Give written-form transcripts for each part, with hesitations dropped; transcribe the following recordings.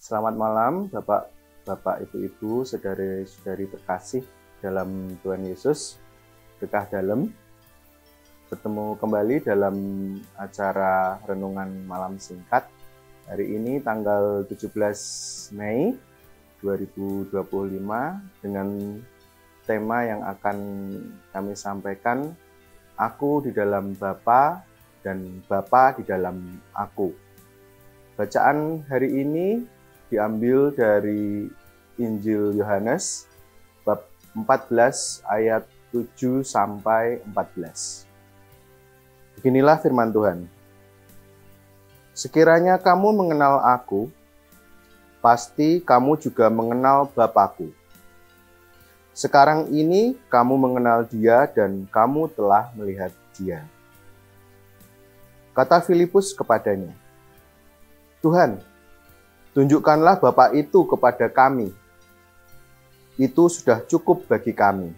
Selamat malam, Bapak, Ibu-ibu, saudari-saudari terkasih dalam Tuhan Yesus, berkah dalam. Bertemu kembali dalam acara renungan malam singkat. Hari ini tanggal 17 Mei 2025 dengan tema yang akan kami sampaikan, Aku di dalam Bapa dan Bapa di dalam Aku. Bacaan hari ini diambil dari Injil Yohanes bab 14 ayat 7 sampai 14. Beginilah firman Tuhan. Sekiranya kamu mengenal Aku, pasti kamu juga mengenal Bapa-Ku. Sekarang ini kamu mengenal Dia dan kamu telah melihat Dia. Kata Filipus kepadanya, Tuhan, tunjukkanlah Bapa itu kepada kami. Itu sudah cukup bagi kami.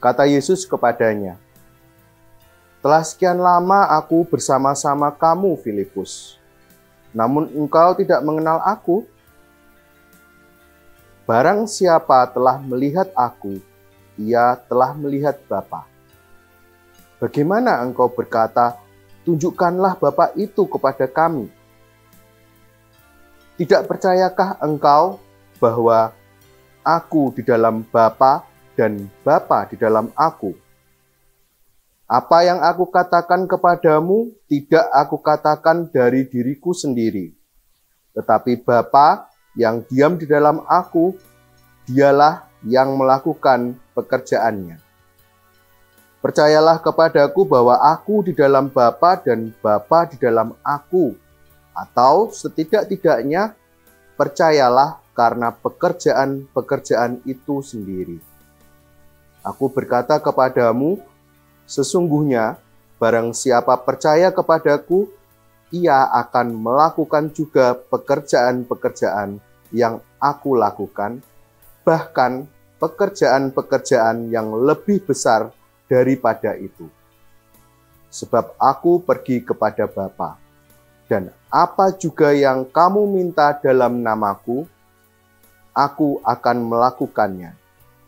Kata Yesus kepadanya, telah sekian lama aku bersama-sama kamu, Filipus. Namun engkau tidak mengenal aku. Barang siapa telah melihat aku, ia telah melihat Bapa. Bagaimana engkau berkata, tunjukkanlah Bapa itu kepada kami? Tidak percayakah engkau bahwa aku di dalam Bapa dan Bapa di dalam aku? Apa yang aku katakan kepadamu, tidak aku katakan dari diriku sendiri. Tetapi Bapa yang diam di dalam aku, dialah yang melakukan pekerjaannya. Percayalah kepadaku bahwa aku di dalam Bapa dan Bapa di dalam aku. Atau setidak-tidaknya percayalah karena pekerjaan-pekerjaan itu sendiri. Aku berkata kepadamu, sesungguhnya barang siapa percaya kepadaku, ia akan melakukan juga pekerjaan-pekerjaan yang aku lakukan, bahkan pekerjaan-pekerjaan yang lebih besar daripada itu. Sebab aku pergi kepada Bapa. Dan apa juga yang kamu minta dalam namaku, aku akan melakukannya,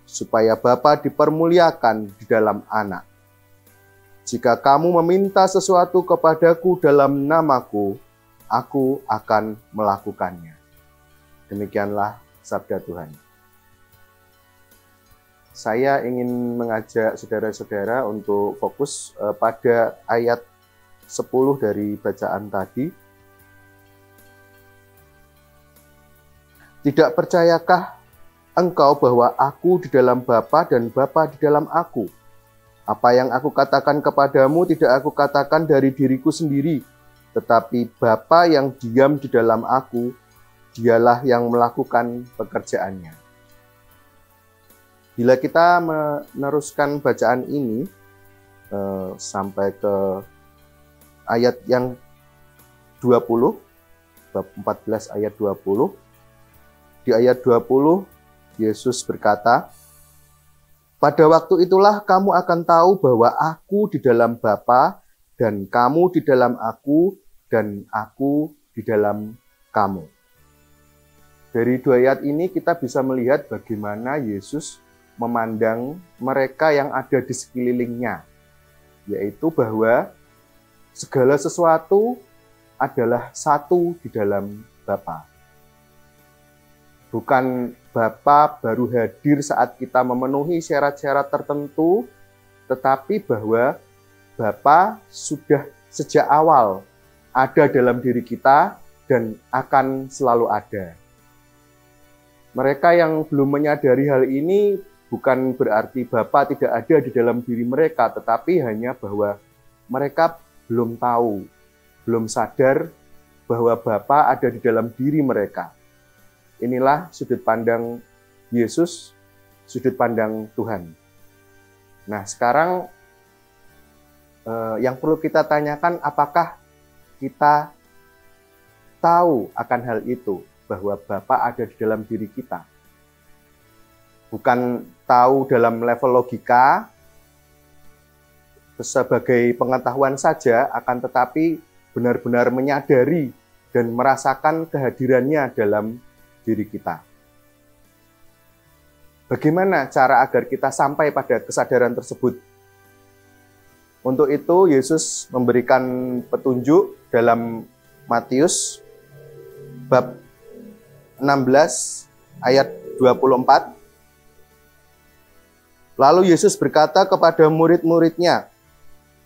supaya Bapa dipermuliakan di dalam Anak. Jika kamu meminta sesuatu kepadaku dalam namaku, aku akan melakukannya. Demikianlah sabda Tuhan. Saya ingin mengajak saudara-saudara untuk fokus pada ayat 10 dari bacaan tadi. Tidak percayakah engkau bahwa aku di dalam Bapa dan Bapa di dalam aku? Apa yang aku katakan kepadamu tidak aku katakan dari diriku sendiri, tetapi Bapa yang diam di dalam aku, dialah yang melakukan pekerjaannya. Bila kita meneruskan bacaan ini sampai ke ayat yang 20, bab 14 ayat 20. Di ayat 20, Yesus berkata, pada waktu itulah kamu akan tahu bahwa aku di dalam Bapa dan kamu di dalam aku dan aku di dalam kamu. Dari dua ayat ini kita bisa melihat bagaimana Yesus memandang mereka yang ada di sekelilingnya, yaitu bahwa segala sesuatu adalah satu di dalam Bapa. Bukan Bapa baru hadir saat kita memenuhi syarat-syarat tertentu, tetapi bahwa Bapa sudah sejak awal ada dalam diri kita dan akan selalu ada. Mereka yang belum menyadari hal ini bukan berarti Bapa tidak ada di dalam diri mereka, tetapi hanya bahwa mereka belum tahu, belum sadar bahwa Bapa ada di dalam diri mereka. Inilah sudut pandang Yesus, sudut pandang Tuhan. Nah, sekarang yang perlu kita tanyakan, apakah kita tahu akan hal itu, bahwa Bapa ada di dalam diri kita? Bukan tahu dalam level logika, sebagai pengetahuan saja, akan tetapi benar-benar menyadari dan merasakan kehadirannya dalam diri kita. Bagaimana cara agar kita sampai pada kesadaran tersebut? Untuk itu, Yesus memberikan petunjuk dalam Matius bab 16 ayat 24. Lalu Yesus berkata kepada murid-muridnya,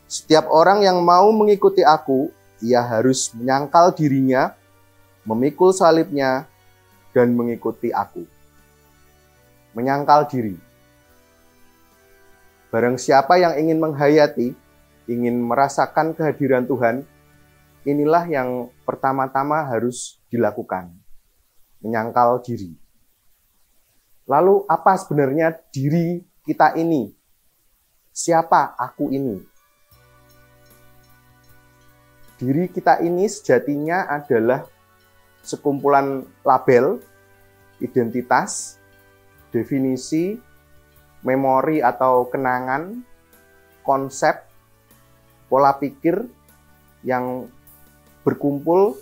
"Setiap orang yang mau mengikuti aku, ia harus menyangkal dirinya, memikul salibnya, dan mengikuti aku." Menyangkal diri. Barang siapa yang ingin menghayati, ingin merasakan kehadiran Tuhan, inilah yang pertama-tama harus dilakukan. Menyangkal diri. Lalu apa sebenarnya diri kita ini? Siapa aku ini? Diri kita ini sejatinya adalah sekumpulan label, identitas, definisi, memori atau kenangan, konsep, pola pikir yang berkumpul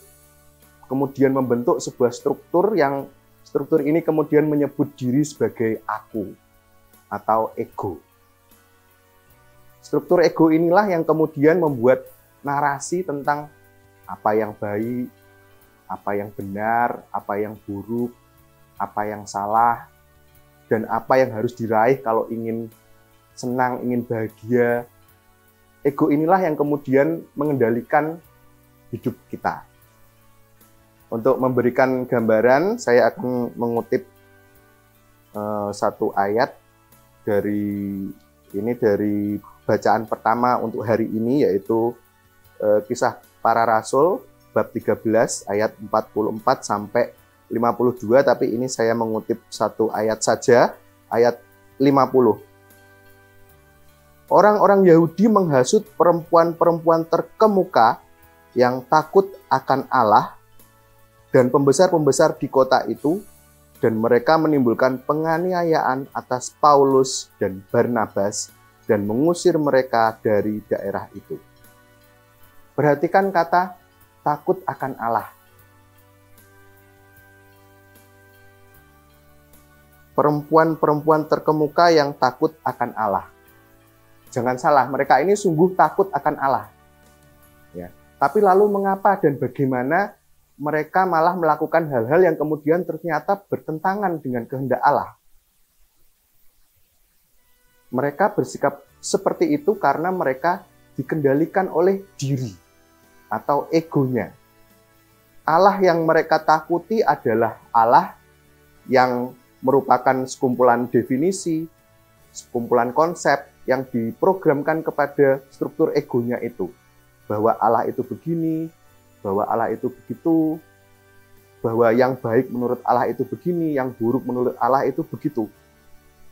kemudian membentuk sebuah struktur yang struktur ini kemudian menyebut diri sebagai aku atau ego. Struktur ego inilah yang kemudian membuat narasi tentang apa yang baik, apa yang benar, apa yang buruk, apa yang salah, dan apa yang harus diraih kalau ingin senang, ingin bahagia. Ego inilah yang kemudian mengendalikan hidup kita. Untuk memberikan gambaran, saya akan mengutip satu ayat dari bacaan pertama untuk hari ini, yaitu Kisah Para Rasul bab 13 ayat 44 sampai 52, tapi ini saya mengutip satu ayat saja, ayat 50. Orang-orang Yahudi menghasut perempuan-perempuan terkemuka yang takut akan Allah dan pembesar-pembesar di kota itu, dan mereka menimbulkan penganiayaan atas Paulus dan Barnabas dan mengusir mereka dari daerah itu. Perhatikan kata takut akan Allah. Perempuan-perempuan terkemuka yang takut akan Allah. Jangan salah, mereka ini sungguh takut akan Allah. Ya. Tapi lalu mengapa dan bagaimana mereka malah melakukan hal-hal yang kemudian ternyata bertentangan dengan kehendak Allah? Mereka bersikap seperti itu karena mereka dikendalikan oleh diri atau egonya. Allah yang mereka takuti adalah Allah yang merupakan sekumpulan definisi, sekumpulan konsep yang diprogramkan kepada struktur egonya itu. Bahwa Allah itu begini, bahwa Allah itu begitu, bahwa yang baik menurut Allah itu begini, yang buruk menurut Allah itu begitu.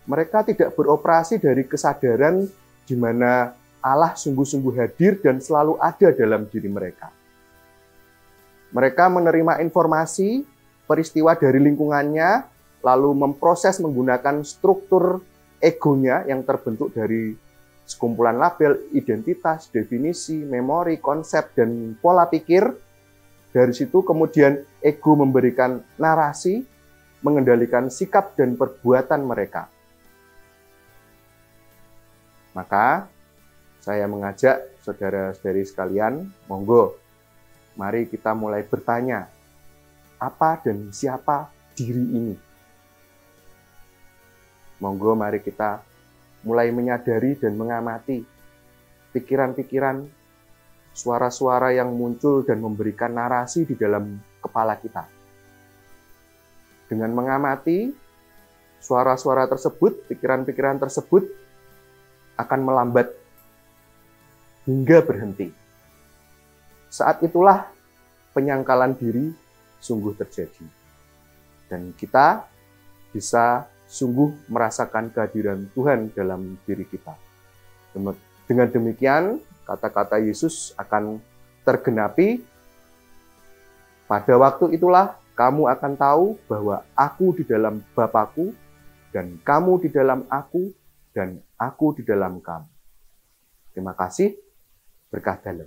Mereka tidak beroperasi dari kesadaran di mana Allah sungguh-sungguh hadir dan selalu ada dalam diri mereka. Mereka menerima informasi, peristiwa dari lingkungannya, lalu memproses menggunakan struktur egonya yang terbentuk dari sekumpulan label, identitas, definisi, memori, konsep, dan pola pikir. Dari situ kemudian ego memberikan narasi, mengendalikan sikap dan perbuatan mereka. Maka saya mengajak saudara-saudari sekalian, monggo, mari kita mulai bertanya, apa dan siapa diri ini? Monggo mari kita mulai menyadari dan mengamati pikiran-pikiran, suara-suara yang muncul dan memberikan narasi di dalam kepala kita. Dengan mengamati suara-suara tersebut, pikiran-pikiran tersebut akan melambat hingga berhenti. Saat itulah penyangkalan diri sungguh terjadi. Dan kita bisa sungguh merasakan kehadiran Tuhan dalam diri kita. Dengan demikian, kata-kata Yesus akan tergenapi. Pada waktu itulah kamu akan tahu bahwa aku di dalam Bapa-Ku, dan kamu di dalam aku, dan aku di dalam kamu. Terima kasih. Berkah dalam.